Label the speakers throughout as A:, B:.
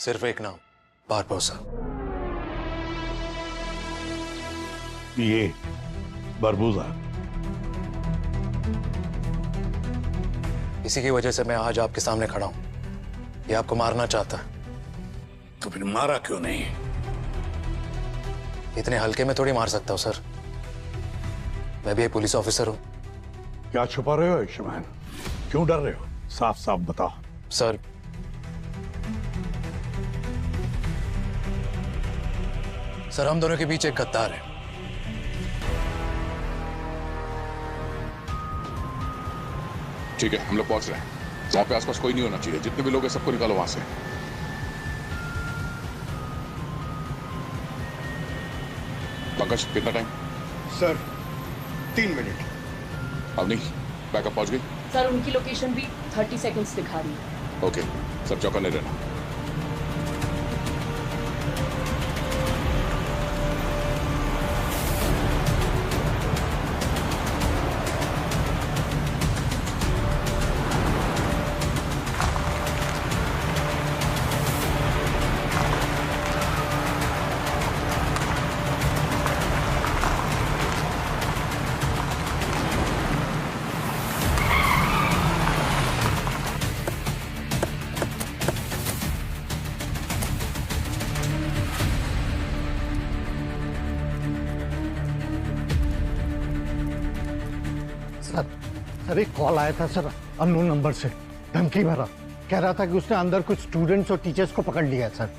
A: सिर्फ एक नाम, बारबोसा।
B: ये बारबोसा,
A: इसी की वजह से मैं आज आपके सामने खड़ा हूं। ये आपको मारना चाहता है।
B: तो फिर मारा क्यों नहीं?
A: इतने हल्के में थोड़ी मार सकता हूं सर। मैं भी एक पुलिस ऑफिसर हूं।
B: क्या छुपा रहे हो आयुष्मान? क्यों डर रहे हो? साफ साफ बताओ।
A: सर, हम दोनों के बीच एक गद्दार है।
C: ठीक है, हम लोग पहुंच रहे हैं। वहां पे आसपास कोई नहीं होना चाहिए। जितने भी लोग हैं सबको निकालो वहां से। पंकज, कितना टाइम?
D: Sir 3 minute.
C: अब नहीं, बैकअप पहुंच गई?
E: सर उनकी लोकेशन भी 30 सेकंड्स दिखा रही है।
C: ओके, सब चौकन्ने रहना।
D: सर एक कॉल आया था सर, अननोन नंबर से, धमकी भरा। कह रहा था कि उसने अंदर कुछ स्टूडेंट्स और टीचर्स को पकड़ लिया है सर।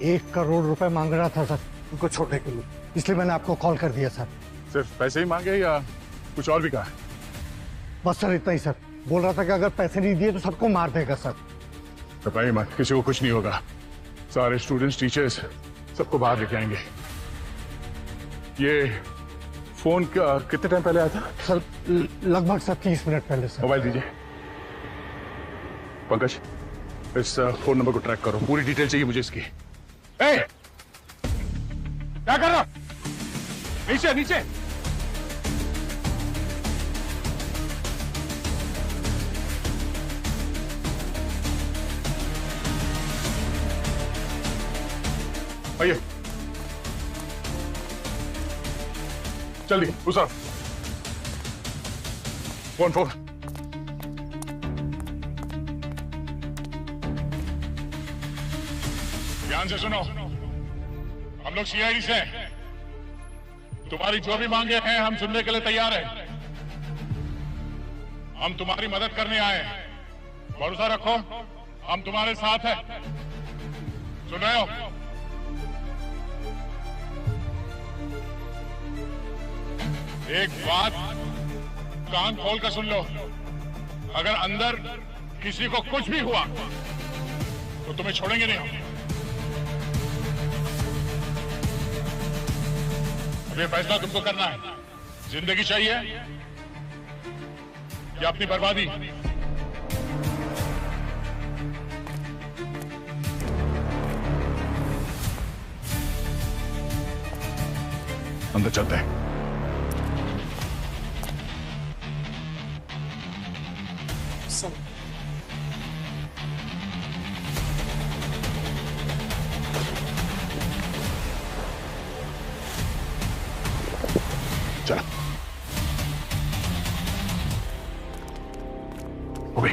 D: 1 करोड़ रुपए मांग रहा था सर उनको छोड़ने के लिए, इसलिए मैंने आपको कॉल कर दिया सर।
F: सिर्फ पैसे ही मांगे या कुछ और भी कहा?
D: बस सर इतना ही सर। बोल रहा था कि अगर पैसे नहीं दिए तो सबको मार देगा सर।
F: घबराइए मत, किसी को कुछ नहीं होगा। सारे स्टूडेंट्स, टीचर्स सबको बाहर लेके आएंगे। ये फोन का कितने टाइम पहले आया था?
D: सर लगभग सर 30 मिनट पहले सर।
F: मोबाइल दीजिए। पंकज, इस फोन नंबर को ट्रैक करो, पूरी डिटेल चाहिए मुझे इसकी। ए! क्या कर रहा? नीचे नीचे। आइए, जल्दी उस फोन। ध्यान से सुनो, हम लोग सीआईडी से हैं। तुम्हारी जो भी मांगे हैं हम सुनने के लिए तैयार हैं। हम तुम्हारी मदद करने आए हैं। भरोसा रखो, हम तुम्हारे साथ हैं। सुन रहे हो? एक बात कान खोल कर सुन लो, अगर अंदर किसी को कुछ भी हुआ तो तुम्हें छोड़ेंगे नहीं हम। अब ये फैसला तुमको करना है, जिंदगी चाहिए या अपनी बर्बादी। अंदर चलते हैं। चला ओके।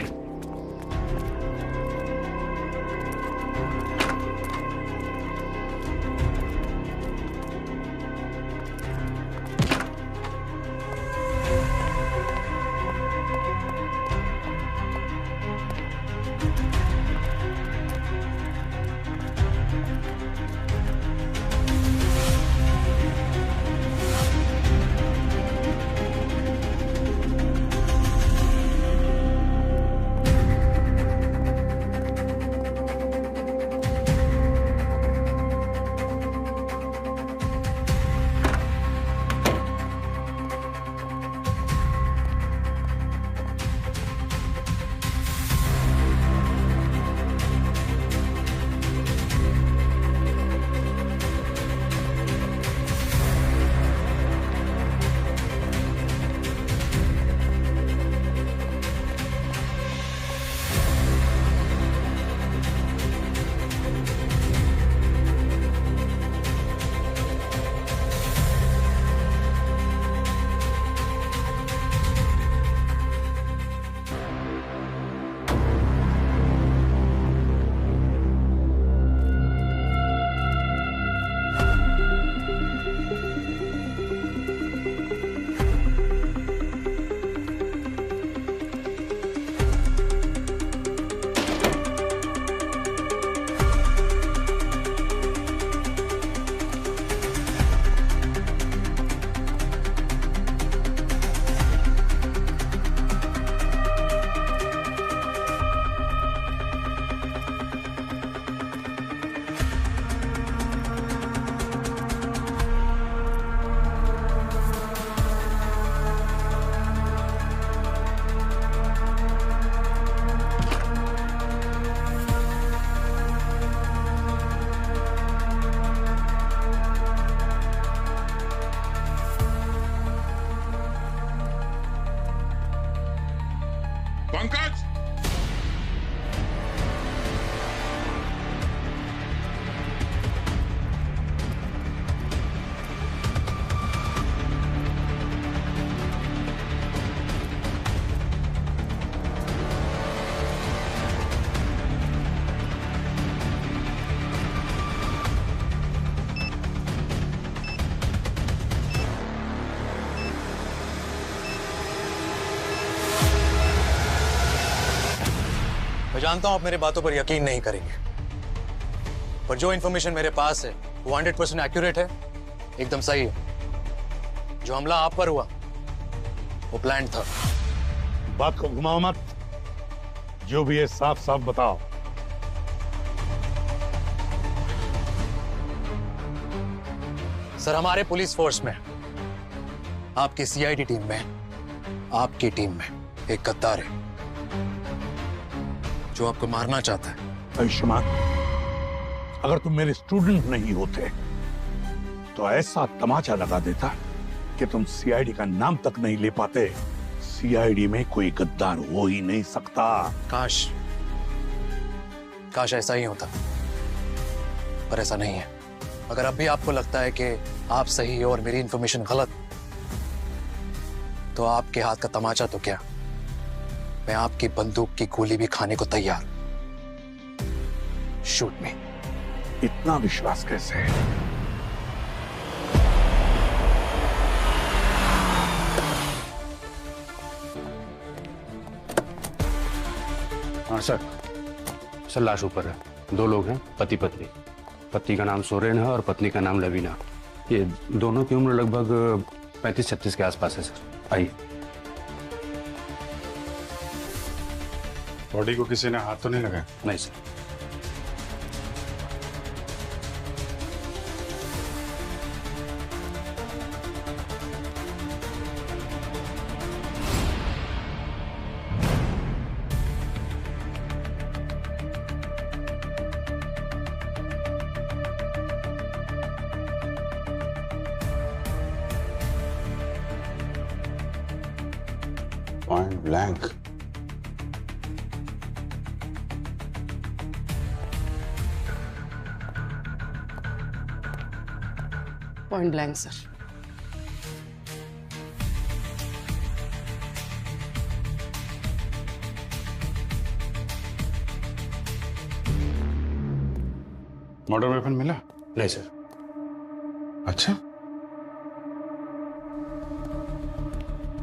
A: जानता हूं आप मेरी बातों पर यकीन नहीं करेंगे, पर जो इंफॉर्मेशन मेरे पास है वो 100% एक्यूरेट है, एकदम सही है। जो हमला आप पर हुआ वो प्लान था।
B: बात को घुमाओ मत, जो भी है साफ साफ बताओ।
A: सर, हमारे पुलिस फोर्स में, आपकी सीआईडी टीम में, आपकी टीम में एक गद्दार है जो आपको मारना चाहता है।
B: आयुष्मान, अगर तुम मेरे स्टूडेंट नहीं होते तो ऐसा तमाचा लगा देता कि तुम सीआईडी का नाम तक नहीं ले पाते। सीआईडी में कोई गद्दार हो ही नहीं सकता।
A: काश ऐसा ही होता, पर ऐसा नहीं है। अगर अब भी आपको लगता है कि आप सही हो और मेरी इंफॉर्मेशन गलत, तो आपके हाथ का तमाचा तो क्या, मैं आपकी बंदूक की गोली भी खाने को तैयार। शूट मी।
B: इतना विश्वास कैसे है?
G: हाँ सर, लाश ऊपर है। 2 लोग हैं, पति पत्नी। पति का नाम सोरेन है और पत्नी का नाम लवीना। ये दोनों की उम्र लगभग 35-36 के आसपास है सर। आइए।
H: बॉडी को किसी ने हाथ तो नहीं लगाया?
G: नहीं sir.
H: Point blank.
I: Point blank sir.
H: Murder weapon मिला?
G: नहीं सर।
H: अच्छा,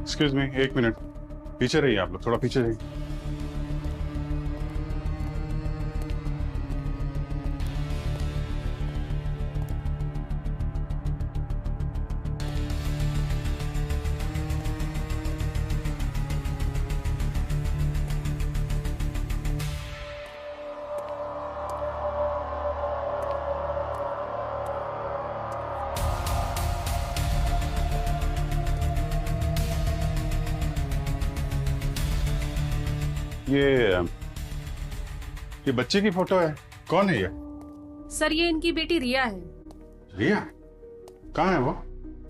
H: एक्सक्यूज मी, 1 मिनट पीछे रहिए। आप लोग थोड़ा पीछे रहिए। ये बच्चे की फोटो है। कौन है ये?
E: सर, ये इनकी बेटी रिया है।
H: रिया? कहाँ है वो?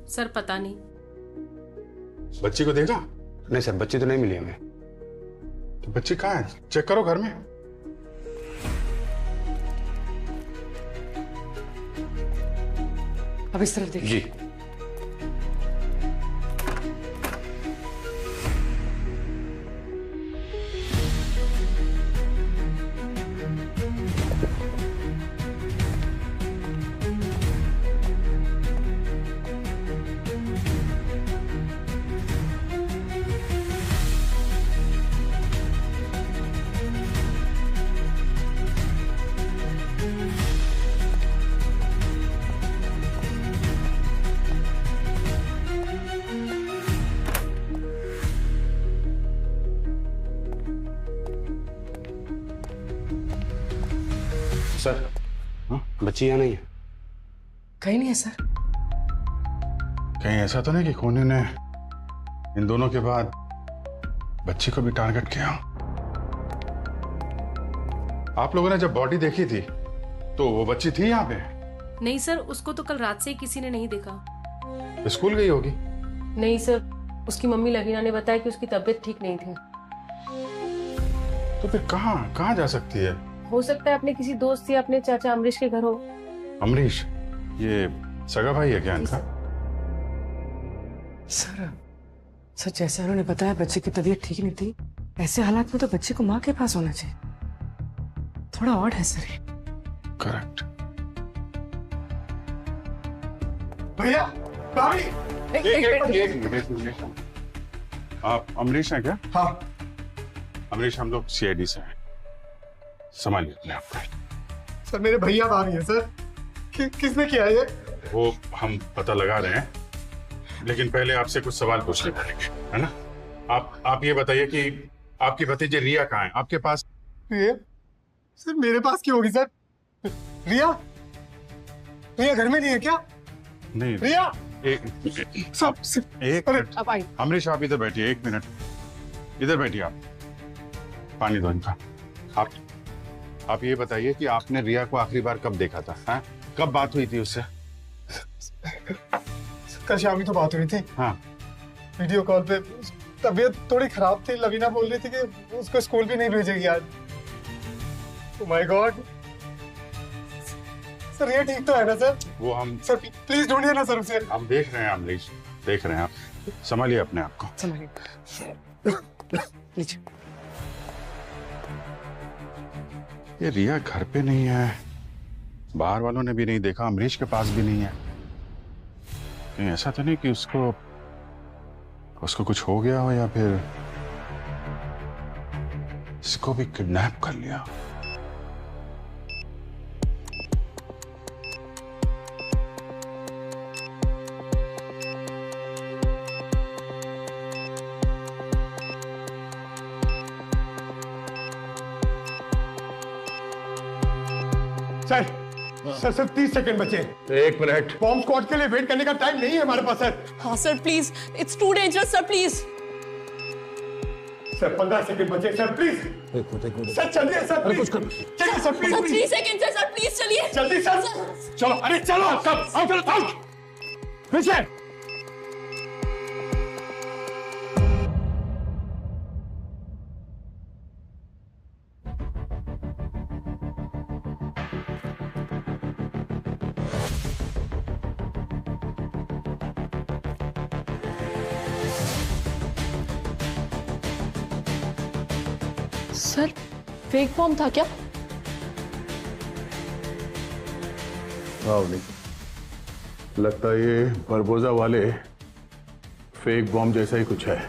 E: सर पता नहीं।
H: बच्ची को देखा?
G: नहीं सर, बच्ची तो नहीं मिली हमें।
H: तो बच्ची कहाँ है? चेक करो घर में।
I: अब इस तरफ देखिए।
G: जी। सर, बच्ची यहाँ नहीं है।
I: कहीं नहीं है सर।
H: कहीं ऐसा तो नहीं कि खूनी ने इन दोनों के बाद बच्ची को भी टारगेट किया? आप लोगों ने जब बॉडी देखी थी तो वो बच्ची थी यहाँ पे?
E: नहीं सर, उसको तो कल रात से ही किसी ने नहीं देखा।
H: स्कूल गई होगी।
E: नहीं सर, उसकी मम्मी लवीना ने बताया कि उसकी तबीयत ठीक नहीं थी।
H: तो फिर कहाँ जा सकती है?
E: हो सकता है अपने किसी दोस्त या अपने चाचा अमरीश के घर हो।
H: अमरीश? ये सगा भाई है क्या इनका?
I: सर जैसे उन्होंने बताया बच्चे की तबीयत ठीक नहीं थी, ऐसे हालात में तो बच्चे को माँ के पास होना चाहिए। थोड़ा ऑड है सर।
H: करेक्ट।
D: भैया, भाभी,
H: एक मिनट। आप अमरीश हैं क्या?
D: हाँ।
H: अमरीश, हम लोग सीआईडी से हैं। संभालिए अपने आप को।
D: सर मेरे भैया भाभी है सर। किसने किया ये?
H: वो हम पता लगा रहे हैं, लेकिन पहले आपसे कुछ सवाल पूछने पड़ेंगे, है ना? आप ये बताइए कि आपकी भतीजी रिया कहाँ है आपके पास?
D: रिया? सर मेरे पास क्यों होगी सर? रिया? रिया घर में नहीं है क्या?
H: नहीं
D: रिया?
H: एक मिनट।
I: अब आई।
H: अमरीश आप इधर बैठिए, 1 मिनट इधर बैठिए। आप पानी दो इनका। आप ये बताइए कि आपने रिया को आखिरी बार कब देखा था? हाँ? कब बात हुई थी उससे?
D: कल शाम ही तो बात हुई थी।
H: हाँ,
D: वीडियो कॉल पे। तबीयत थोड़ी खराब थी, लवीना बोल रही थी कि उसको स्कूल भी नहीं भेजेगी आज। Oh my God. सर ये ठीक तो है ना सर?
H: वो हम
D: सर प्लीज ढूंढिए ना सर उसे।
H: हम देख रहे हैं अमरीश, देख रहे हैं। आप संभालिए अपने आप को।
I: संभालिए। लीजिए।
H: ये रिया घर पे नहीं है, बाहर वालों ने भी नहीं देखा, अमरीश के पास भी नहीं है। कहीं ऐसा तो नहीं कि उसको कुछ हो गया हो या फिर इसको भी किडनैप कर लिया?
B: सर सिर्फ 30 सेकंड बचे।
J: 1 मिनट।
B: बॉम्ब स्क्वाड के लिए वेट करने का टाइम नहीं है हमारे पास सर।
E: हाँ sir please, it's too dangerous sir, please.
B: Sir 15 second बचे सर, प्लीज। सर चलिए सर, प्लीज चलिए सर, प्लीज।
E: 3 सेकंड है सर, प्लीज चलिए
B: जल्दी सर। चलो, अरे चलो सब आओ, चलो आओ पीछे।
E: सर फेक बॉम्ब था क्या?
B: नहीं, लगता है ये बरबोजा वाले फेक बॉम्ब जैसा ही कुछ है।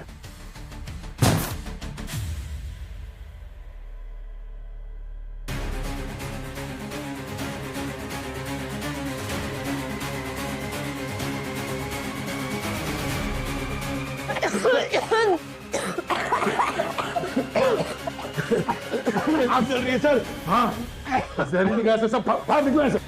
B: आप चल रही है सर? हाँ, जहरीली गैस से सब बाहर निकले सर।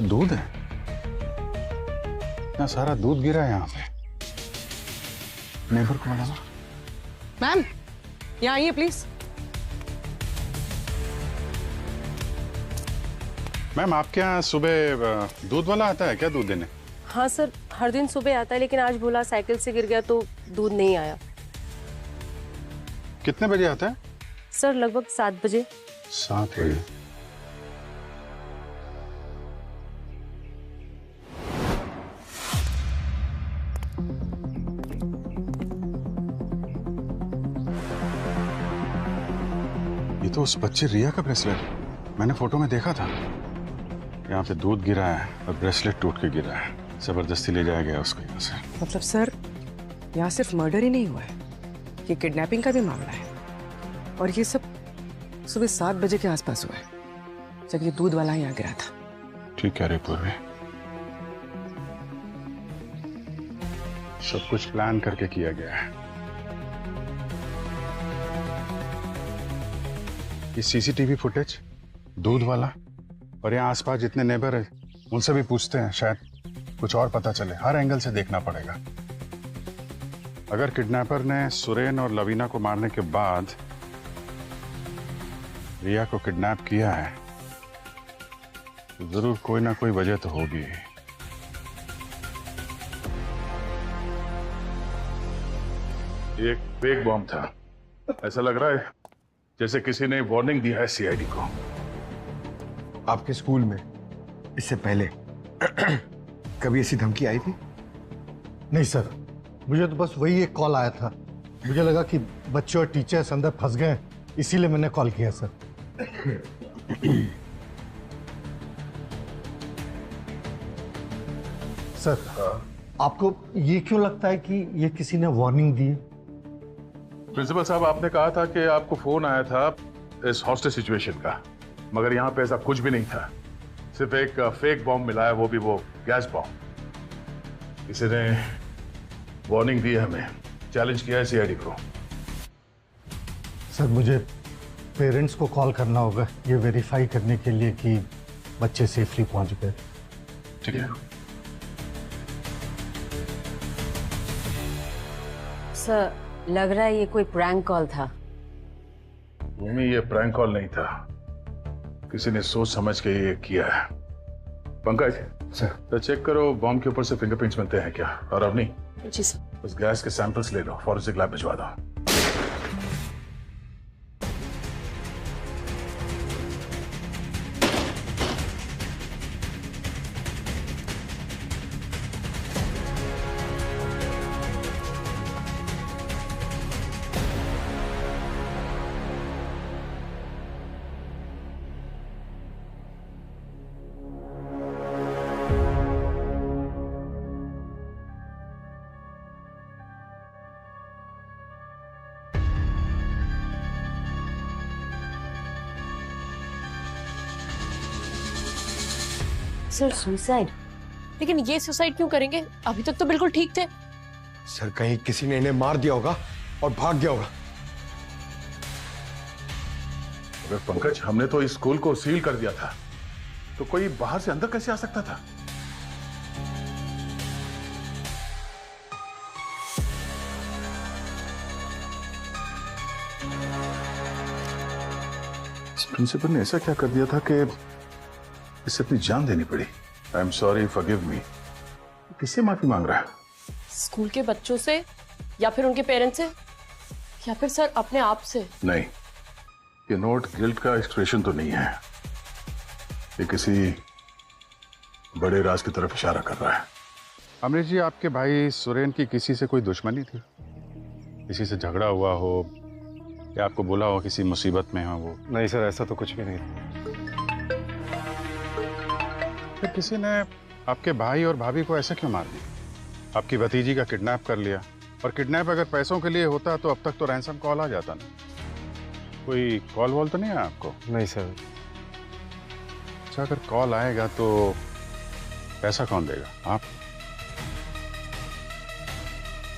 H: दूध है, इतना सारा दूध गिरा है यहाँ पे। नेबर को बुलाना।
I: मैम यहाँ आइए प्लीज।
H: मैम आपके यहाँ सुबह दूध वाला आता है क्या दूध देने?
E: हाँ सर, हर दिन सुबह आता है, लेकिन आज बोला साइकिल से गिर गया तो दूध नहीं आया।
H: कितने बजे आता है?
E: सर लगभग 7 बजे।
H: 7 बजे। ये तो उस बच्चे रिया का ब्रेसलेट, मैंने फोटो में देखा था। यहाँ पे दूध गिरा है और ब्रेसलेट टूट के गिरा है। जबरदस्ती ले जाया गया उसको यहाँ से।
I: मतलब सर यहाँ सिर्फ मर्डर ही नहीं हुआ है, ये किडनैपिंग का भी मामला है। और ये सब सुबह 7 बजे के आसपास हुआ है, जब ये दूध वाला यहाँ गिरा था।
H: ठीक कह रहे पूर्वी, सब कुछ प्लान करके किया गया है। ये सीसीटीवी फुटेज, दूध वाला और यहाँ आसपास जितने नेबर हैं उनसे भी पूछते हैं, शायद कुछ और पता चले। हर एंगल से देखना पड़ेगा। अगर किडनैपर ने सुरेन और लवीना को मारने के बाद रिया को किडनैप किया है तो जरूर कोई ना कोई वजह तो होगी।
B: ये एक फेक बॉम्ब था। ऐसा लग रहा है जैसे किसी ने वार्निंग दिया है सीआईडी को।
J: आपके स्कूल में इससे पहले कभी ऐसी धमकी आई थी?
D: नहीं सर, मुझे तो बस वही एक कॉल आया था। मुझे लगा कि बच्चे और टीचर्स अंदर फंस गए, इसीलिए मैंने कॉल किया सर। सर, आपको ये क्यों लगता है कि ये किसी ने वार्निंग दी है?
C: प्रिंसिपल साहब, आपने कहा था कि आपको फोन आया था इस हॉस्टेज सिचुएशन का, मगर यहाँ पे ऐसा कुछ भी नहीं था। सिर्फ एक फेक बॉम्ब मिला है, वो भी वो गैस बॉम्ब। किसी ने वार्निंग दी है हमें, चैलेंज किया है सीआईडी को।
D: सर, मुझे पेरेंट्स को कॉल करना होगा ये वेरीफाई करने के लिए कि बच्चे सेफली पहुंच गए।
C: ठीक है
K: सर, लग रहा है ये कोई प्रैंक कॉल था।
C: मम्मी, ये प्रैंक कॉल नहीं था, किसी ने सोच समझ के ये किया है। पंकज
J: सर,
C: तो चेक करो बॉम्ब के ऊपर से फिंगरप्रिंट्स मिलते हैं क्या। और अवनी,
E: जी सर।
C: उस गैस के सैंपल्स ले लो, फॉरेंसिक लैब भिजवा दो।
K: Sir, suicide?
E: लेकिन ये सुसाइड क्यों करेंगे? अभी तक तो बिल्कुल ठीक थे।
J: सर कहीं किसी ने इन्हें मार दिया होगा और भाग गया होगा।
C: अबे पंकज, हमने तो इस स्कूल को सील कर दिया था, तो कोई बाहर से अंदर कैसे आ सकता था? इस प्रिंसिपल ने ऐसा क्या कर दिया था कि इसे अपनी जान देनी पड़ी? I am sorry, forgive me. किससे माफी मांग रहा है?
E: स्कूल के बच्चों से, या फिर उनके पेरेंट्स से, या फिर सर अपने आप से?
C: नहीं, ये नोट गिल्ट का एक्सप्रेशन तो नहीं है, ये किसी बड़े राज की तरफ इशारा कर रहा है।
H: अमरीश जी, आपके भाई सुरेन की किसी से कोई दुश्मनी थी? किसी से झगड़ा हुआ हो या आपको बोला हो किसी मुसीबत में हो वो?
J: नहीं सर, ऐसा तो कुछ भी नहीं।
H: फिर किसी ने आपके भाई और भाभी को ऐसे क्यों मार दिया? आपकी भतीजी का किडनैप कर लिया, और किडनैप अगर पैसों के लिए होता तो अब तक तो रैंसम कॉल आ जाता ना। कोई कॉल वॉल तो नहीं आया आपको?
J: नहीं सर।
H: अच्छा, अगर कॉल आएगा तो पैसा कौन देगा? आप?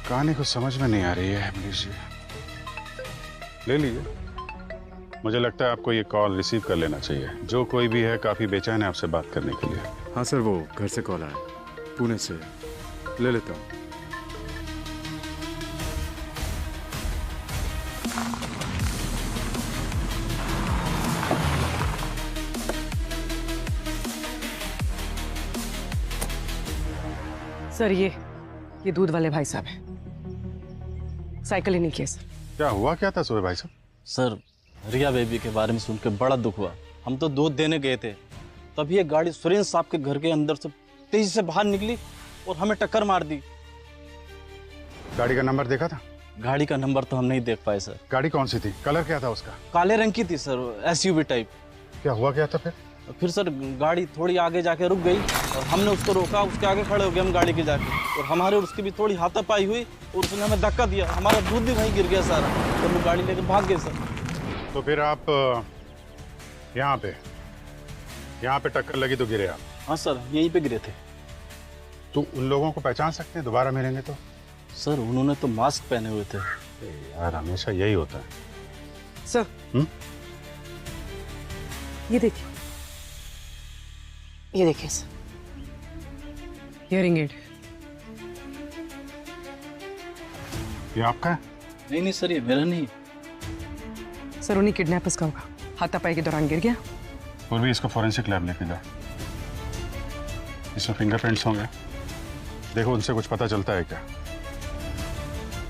H: कहानी को समझ में नहीं आ रही है अमरीश जी। ले लीजिए, मुझे लगता है आपको ये कॉल रिसीव कर लेना चाहिए। जो कोई भी है काफी बेचैन है आपसे बात करने के लिए।
J: हाँ सर, वो घर से कॉल आया, पुणे से। ले लेता हूँ।
I: सर, ये दूध वाले भाई साहब हैं। साइकिल ही नहीं किए सर।
H: क्या हुआ क्या था सोहे भाई साहब?
L: सर, रिया बेबी के बारे में सुन के बड़ा दुख हुआ। हम तो दूध देने गए थे, तभी ये गाड़ी सुरेन साहब के घर के अंदर से तेजी से बाहर निकली और हमें टक्कर मार दी।
H: गाड़ी का नंबर देखा था?
L: गाड़ी का नंबर तो हम नहीं देख पाए सर।
H: गाड़ी कौन सी थी? कलर क्या था उसका?
L: काले रंग की थी सर, एसयूवी टाइप।
H: क्या हुआ क्या था
L: फिर सर गाड़ी थोड़ी आगे जाके रुक गई और हमने उसको रोका, उसके आगे खड़े हो गए हम गाड़ी के जाके, और हमारे और उसकी भी थोड़ी हाथापाई हुई और उसने हमें धक्का दिया। हमारा दूध भी वहीं गिर गया सारा, तो हम गाड़ी लेकर भाग गए सर।
H: तो फिर आप यहाँ पे टक्कर लगी तो गिरे आप?
L: हाँ सर, यहीं पे गिरे थे।
H: तो उन लोगों को पहचान सकते हैं दोबारा मिलेंगे तो?
L: सर उन्होंने तो मास्क पहने हुए थे।
H: यार हमेशा यही होता है
I: सर। ये देखिए, ये देखिए सर, हियरिंग एड।
H: ये आपका है?
L: नहीं सर, ये मेरा नहीं।
I: सर उन्हीं किडनैपर्स का होगा, हाथापाई के दौरान गिर गया।
H: और भी इसको फॉरेंसिक लैब लेके जाओ, इसमें फिंगरप्रिंट्स होंगे, देखो उनसे कुछ पता चलता है क्या।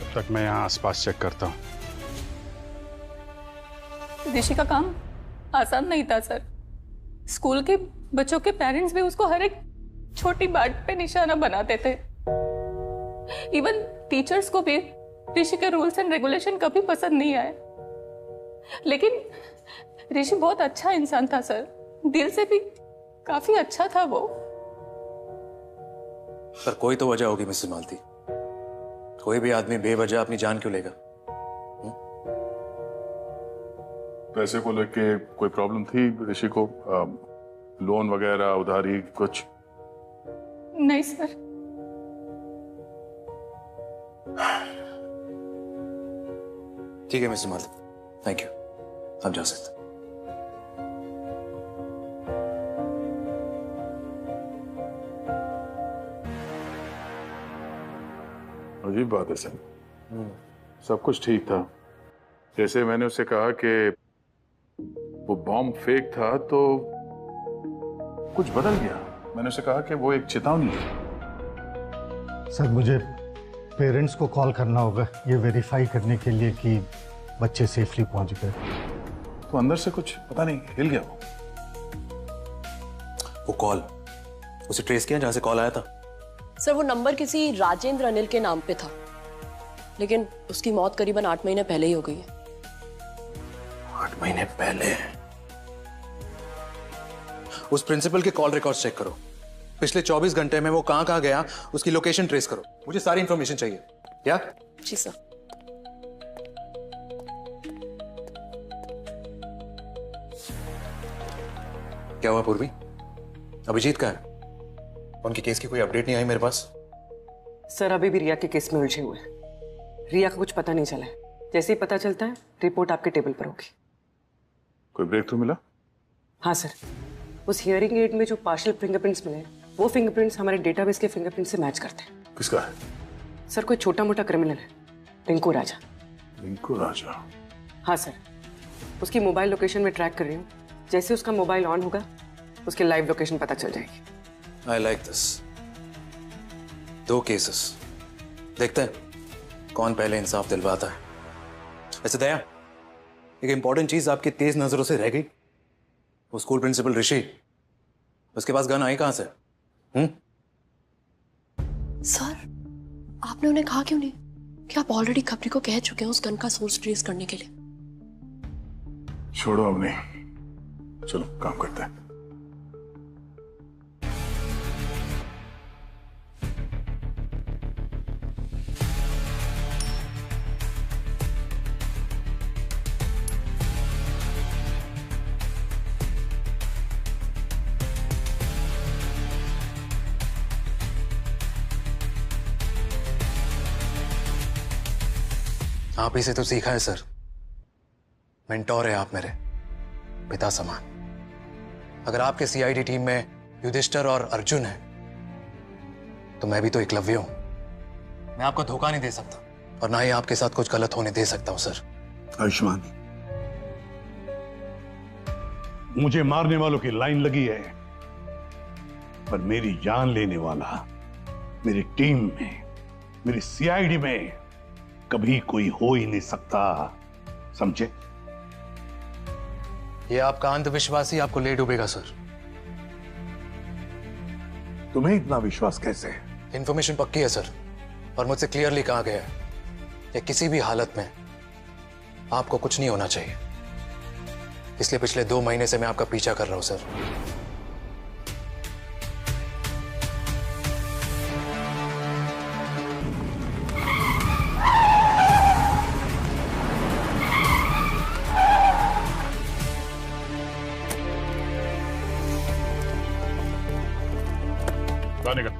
H: तब तक मैं यहाँ आसपास चेक करता हूँ।
M: विदेशी का काम आसान नहीं था सर। स्कूल के बच्चों के पेरेंट्स भी उसको हर एक छोटी बात पे निशाना बनाते थे। इवन टीचर्स को भी ऋषि के रूल्स एंड रेगुलेशन कभी पसंद नहीं आए। लेकिन ऋषि बहुत अच्छा इंसान था सर, दिल से भी काफी अच्छा था वो।
A: पर कोई तो वजह होगी मिसेस मालती। कोई भी आदमी बेवजह अपनी जान क्यों लेगा?
C: पैसे को लेके कोई प्रॉब्लम थी ऋषि को? लोन वगैरह, उधारी कुछ?
M: नहीं सर।
A: ठीक है मिसेस मालती, थैंक यू, आप जा सकते हैं।
C: अजीब बात है सर, सब कुछ ठीक था। जैसे मैंने उससे कहा कि वो बॉम्ब फेक था तो कुछ बदल गया। मैंने उसे कहा कि वो एक चेतावनी है।
D: सर मुझे पेरेंट्स को कॉल करना होगा ये वेरीफाई करने के लिए कि बच्चे सेफली पहुंच गए।
C: तो अंदर से कुछ पता नहीं हिल गया
A: वो कॉल उसे ट्रेस किया जहां से कॉल आया था?
E: सर वो नंबर किसी राजेंद्र अनिल के नाम पे था, लेकिन उसकी मौत करीबन 8 महीने पहले ही हो गई है।
A: 8 महीने पहले? उस प्रिंसिपल के कॉल रिकॉर्ड्स चेक करो। पिछले 24 घंटे में वो कहां गया उसकी लोकेशन ट्रेस करो। मुझे सारी इंफॉर्मेशन चाहिए। क्या?
E: जी सर।
A: क्या हुआ पूर्वी? अभिजीत का है? उनकी केस की कोई अपडेट नहीं आई मेरे पास।
I: सर अभी भी रिया के केस में उलझे हुए हैं। रिया का कुछ पता नहीं चला है। जैसे ही पता चलता है रिपोर्ट आपके टेबल पर होगी।
C: कोई ब्रेक थ्रू मिला?
I: हाँ सर, उस हियरिंग एड में जो पार्शियल फिंगरप्रिंट्स मिले वो फिंगरप्रिंट्स हमारे डेटाबेस के फिंगरप्रिंट से मैच करते हैं।
C: किसका है?
I: सर कोई छोटा मोटा क्रिमिनल है, रिंकू राजा।
C: रिंकू राजा?
I: हाँ सर, उसकी मोबाइल लोकेशन में ट्रैक कर रही हूँ। जैसे उसका मोबाइल ऑन होगा उसकी लाइव लोकेशन पता चल जाएगी।
A: I like this. 2 केसेस, देखते हैं कौन पहले इंसाफ दिलवाता है। ऐसे दया, एक इंपॉर्टेंट चीज आपकी तेज नजरों से रह गई। वो स्कूल प्रिंसिपल ऋषि, उसके पास गन आई कहां से?
E: सर आपने उन्हें कहा क्यों नहीं कि आप ऑलरेडी खबरी को कह चुके हैं उस गन का सोर्स ट्रेस करने के लिए?
C: छोड़ो अब नहीं, चलो काम करते हैं।
A: आप ही से तो सीखा है सर। मेंटोर है आप मेरे, पिता समान। अगर आपके सीआईडी टीम में युधिष्ठिर और अर्जुन है तो मैं भी तो एकलव्य हूं। मैं आपको धोखा नहीं दे सकता और ना ही आपके साथ कुछ गलत होने दे सकता हूं सर।
B: आयुष्मान, मुझे मारने वालों की लाइन लगी है, पर मेरी जान लेने वाला मेरी टीम में, मेरी सीआईडी में कभी कोई हो ही नहीं सकता, समझे?
A: ये आपका अंधविश्वास ही आपको ले डूबेगा सर।
B: तुम्हें इतना विश्वास कैसे?
A: इंफॉर्मेशन पक्की है सर, और मुझसे क्लियरली कहा गया है कि किसी भी हालत में आपको कुछ नहीं होना चाहिए। इसलिए पिछले 2 महीने से मैं आपका पीछा कर रहा हूं सर।
C: गाने का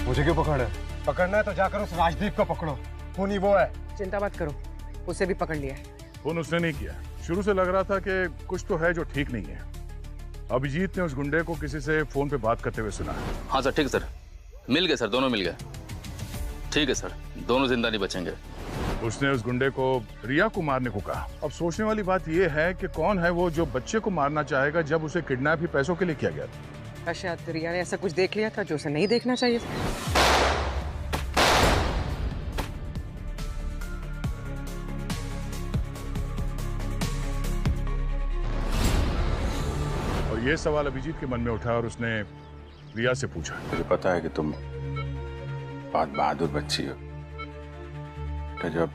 N: मुझे क्यों पकड़ है? पकड़ना है तो जाकर उस राजदीप को पकड़ो, खून ही वो है।
I: चिंता मत करो, उसे भी पकड़ लिया है।
C: फोन उसने नहीं किया। शुरू से लग रहा था कि कुछ तो है जो ठीक नहीं है। अभिजीत ने उस गुंडे को किसी से फोन पे बात करते हुए सुना है।
O: हाँ सर, ठीक है सर, मिल गए सर, दोनों मिल गए। ठीक है सर, दोनों जिंदा नहीं बचेंगे।
C: उसने उस गुंडे को रिया को मारने को कहा। अब सोचने वाली बात यह है कि कौन है वो जो बच्चे को मारना चाहेगा जब उसे किडनैप ही पैसों के लिए किया गया था।
I: शायद रिया ने ऐसा कुछ देख लिया था जो उसे नहीं देखना चाहिए था।
C: और ये सवाल अभिजीत के मन में उठा और उसने रिया से पूछा।
H: मुझे पता है कि तुम बहुत बहादुर बच्ची हो, तो जब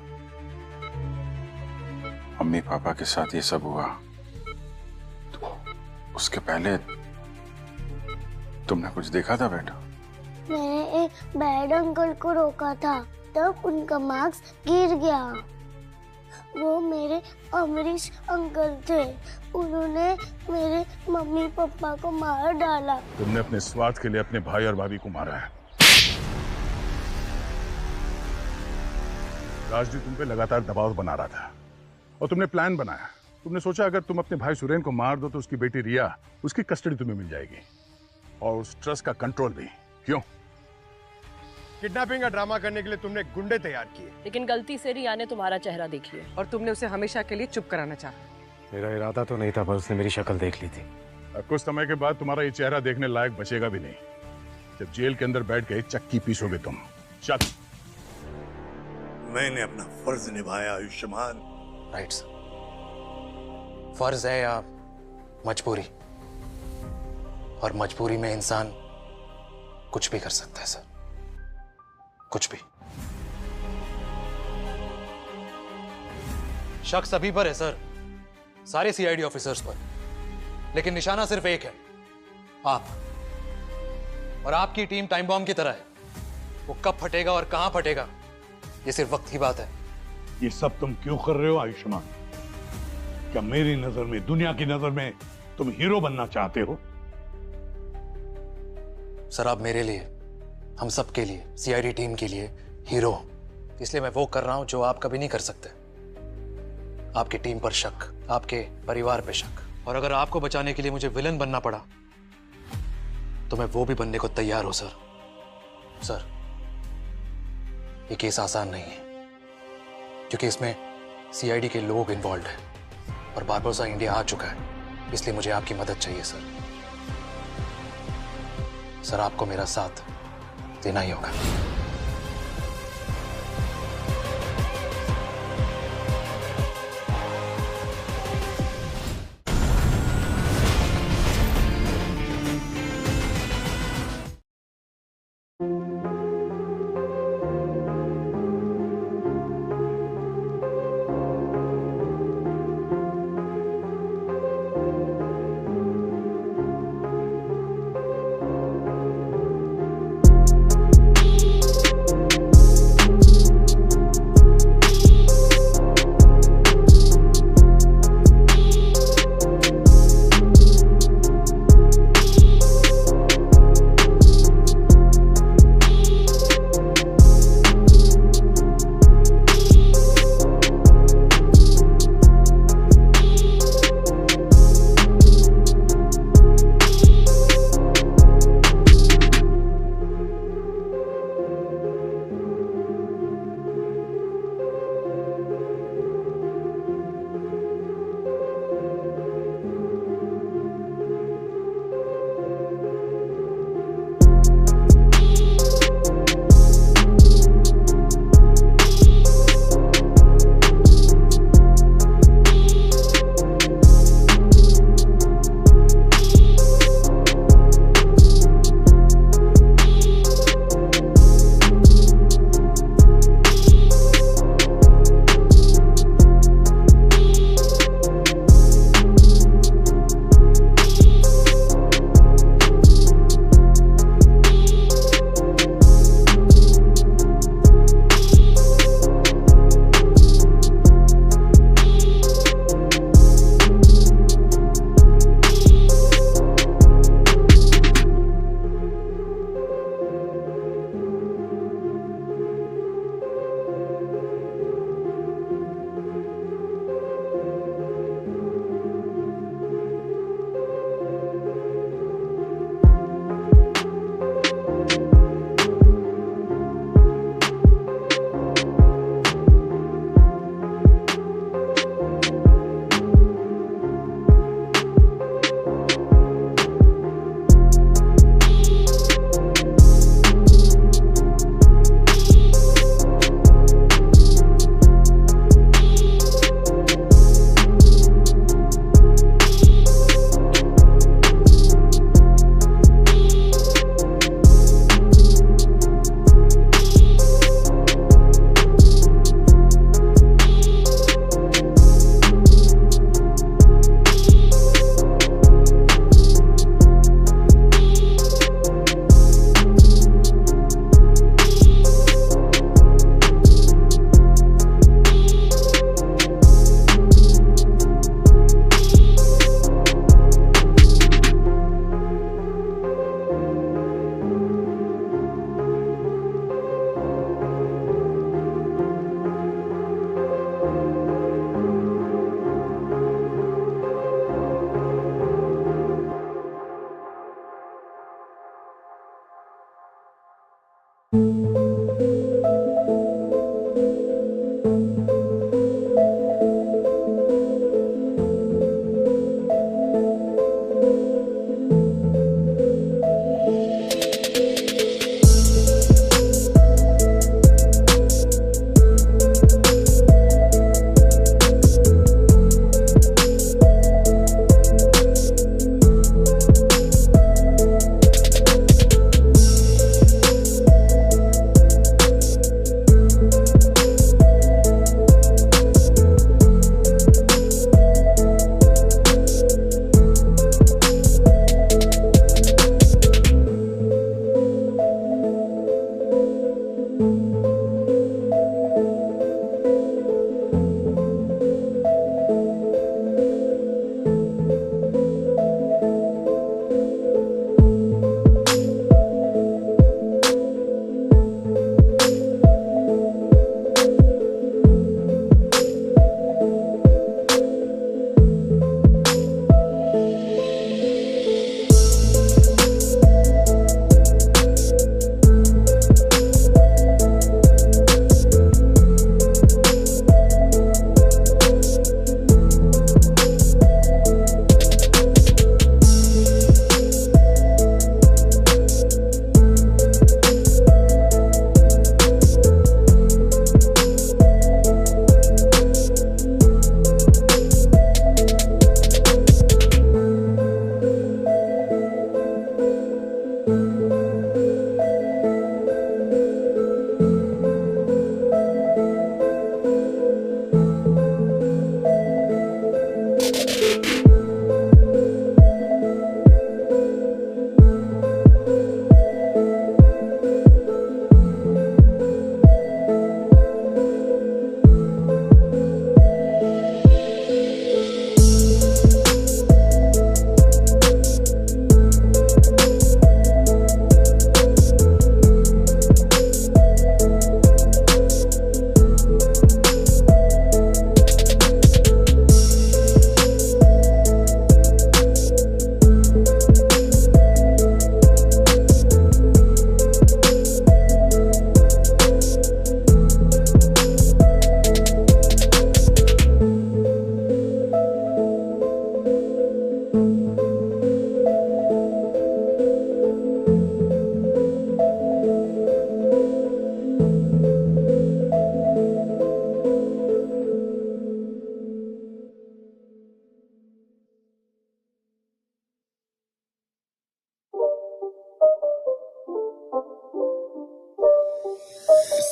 H: मम्मी पापा के साथ ये सब हुआ तो उसके पहले तुमने कुछ देखा था बेटा?
P: मैंने एक बैड अंकल को रोका था, तब उनका मार्क्स गिर गया। वो मेरे अमरीश अंकल थे, उन्होंने मेरे मम्मी पापा को मार डाला।
C: तुमने अपने स्वार्थ के लिए अपने भाई और भाभी को मारा है। राजदीप तुम पे लगातार दबाव बना रहा था और तुमने प्लान बनाया। तुमने सोचा अगर तुम अपने भाई सुरेन को मार दो तो उसकी बेटी रिया, उसकी कस्टडी तुम्हें मिल जाएगी और उस ट्रस्ट का कंट्रोल भी। क्यों?
N: किडनैपिंग का ड्रामा करने के लिए तुमने गुंडे तैयार किए,
E: लेकिन गलती से रिया ने तुम्हारा चेहरा देख लिया
I: और तुमने उसे हमेशा के लिए चुप कराना चाहा।
N: मेरा इरादा तो नहीं था, पर उसने मेरी शक्ल देख ली थी।
C: अब कुछ समय के बाद तुम्हारा ये चेहरा देखने लायक बचेगा भी नहीं। जब जेल के अंदर बैठ के चक्की पीसोगे तुम। चल।
B: मैंने अपना फर्ज निभाया आयुष्मान।
A: राइट सर, फर्ज है या मजबूरी, और मजबूरी में इंसान कुछ भी कर सकता है सर, कुछ भी। शक सभी पर है सर, सारे सीआईडी ऑफिसर्स पर, लेकिन निशाना सिर्फ एक है, आप। और आपकी टीम टाइम बॉम्ब की तरह है, वो कब फटेगा और कहां फटेगा ये सिर्फ वक्त की बात है।
B: ये सब तुम क्यों कर रहे हो आयुष्मान? क्या मेरी नजर में, दुनिया की नजर में तुम हीरो बनना चाहते हो?
A: सर आप मेरे लिए, हम सब के लिए, सीआईडी टीम के लिए हीरो हो, इसलिए मैं वो कर रहा हूं जो आप कभी नहीं कर सकते। आपकी टीम पर शक, आपके परिवार पे शक, और अगर आपको बचाने के लिए मुझे विलन बनना पड़ा तो मैं वो भी बनने को तैयार हूं सर। सर ये केस आसान नहीं है, क्योंकि इसमें सीआईडी के लोग इन्वॉल्व हैं और बारबोसा इंडिया आ चुका है, इसलिए मुझे आपकी मदद चाहिए सर। सर आपको मेरा साथ देना ही होगा।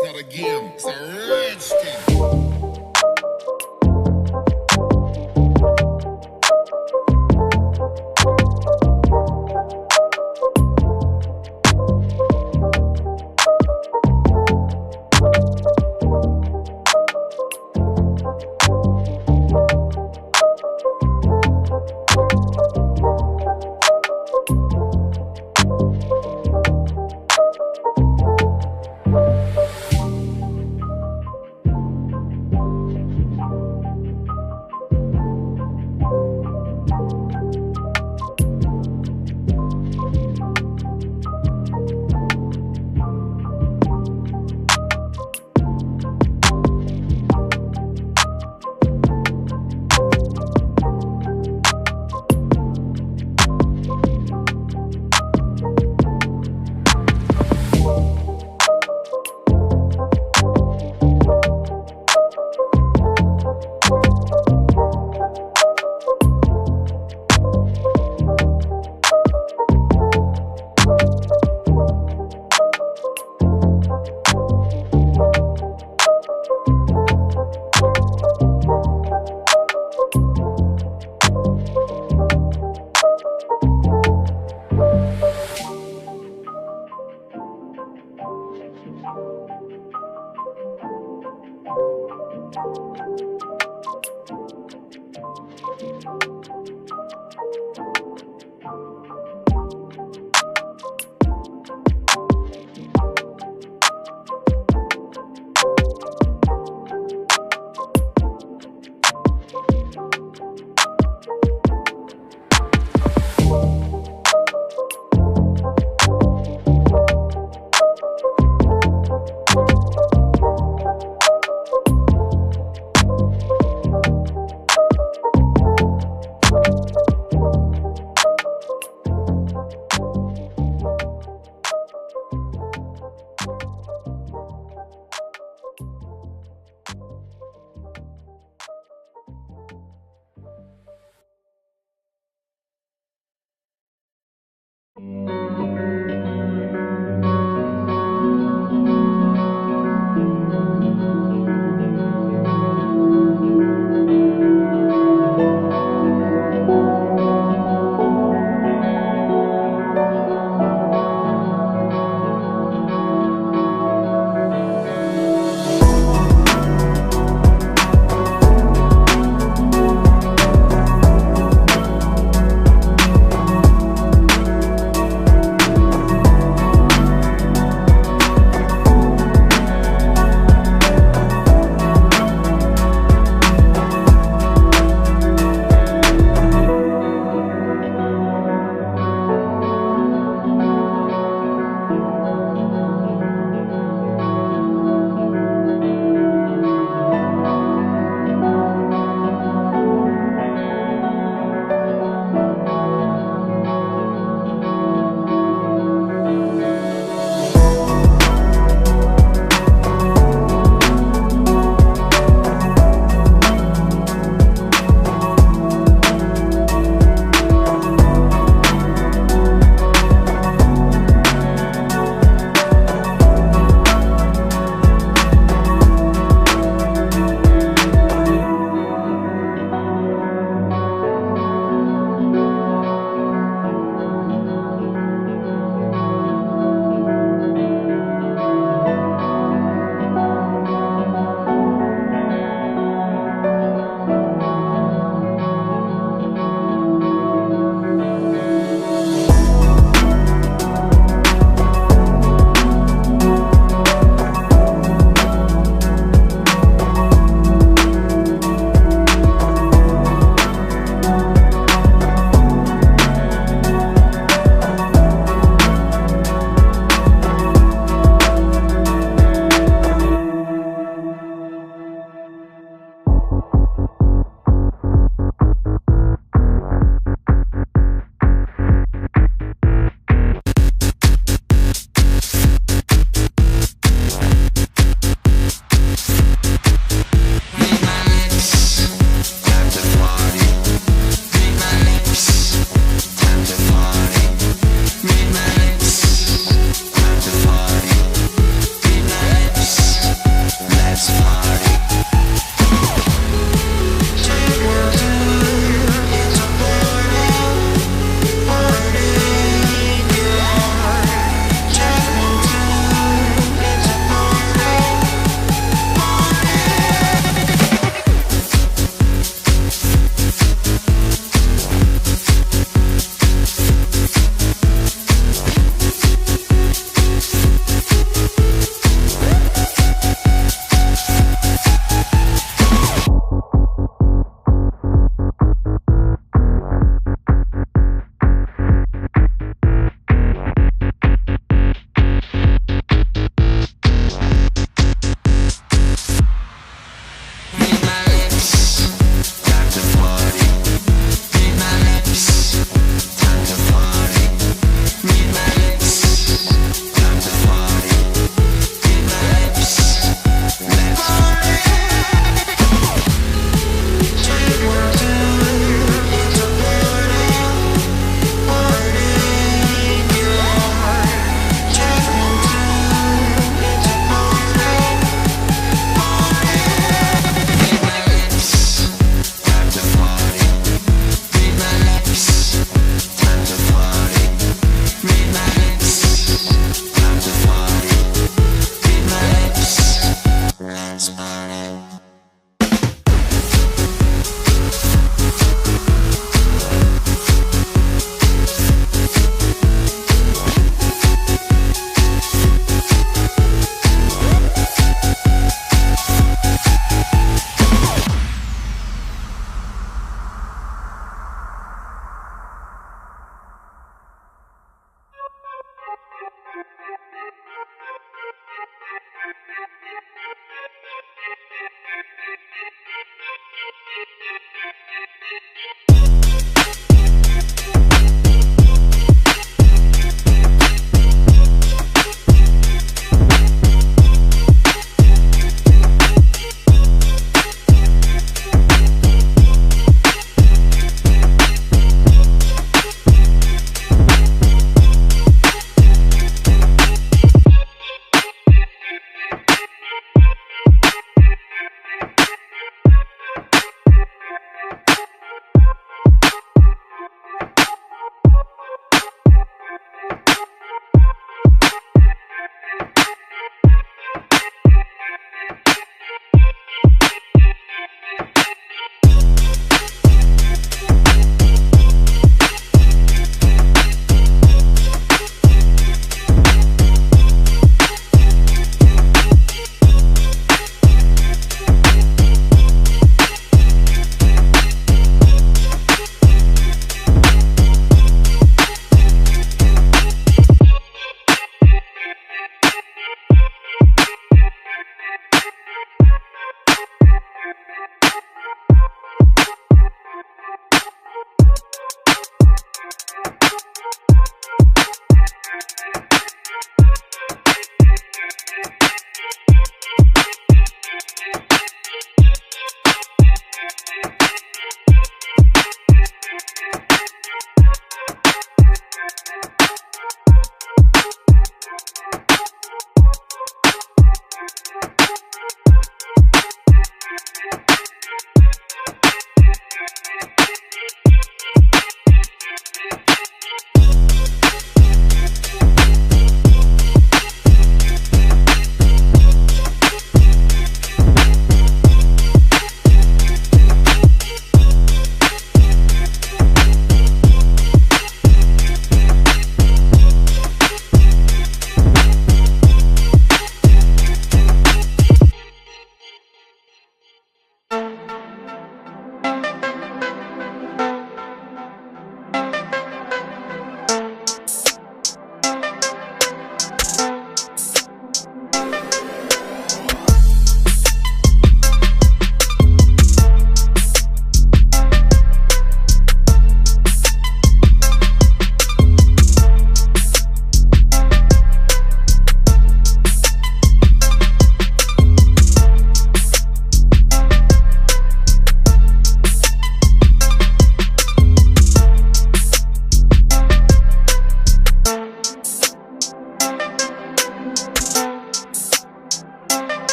Q: It's not a game, it's a rich thing.